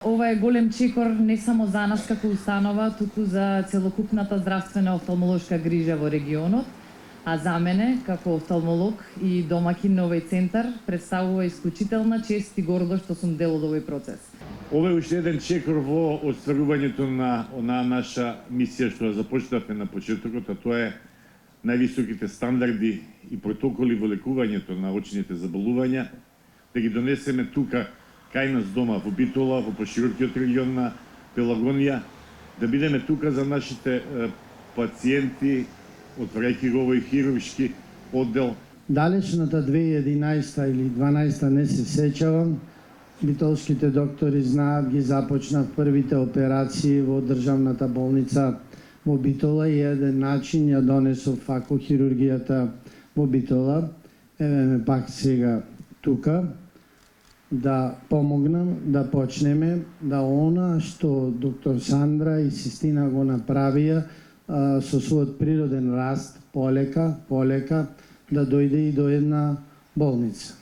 Ова е голем чекор не само за нас како установа, туку за целокупната здравствена офталмолошка грижа во регионот, а за мене, како офталмолог и домакин на овој центар, представува исклучителна чест и гордост што сум дел од овој процес. Ова е уште еден чекор во остварувањето на онаа наша мисија што започнавме на почетокот, а тоа е највисоките стандарди и протоколи во лекувањето на очните заболувања, да ги донесеме тука кај нас дома во Битола, во поширокиот регион на Пелагонија, да бидеме тука за нашите пациенти, отворајќи го овој хируршки оддел. Далечната 2011 или 12 не се сеќавам. Битолските доктори знаат, ги започнав првите операции во државната болница во Битола и еден начин ја донесов факохирургијата во Битола. Еве ме пак сега тука да помогнам, да почнеме, да она што доктор Сандра и Систина го направија со својот природен раст, полека, да дојде и до една болница.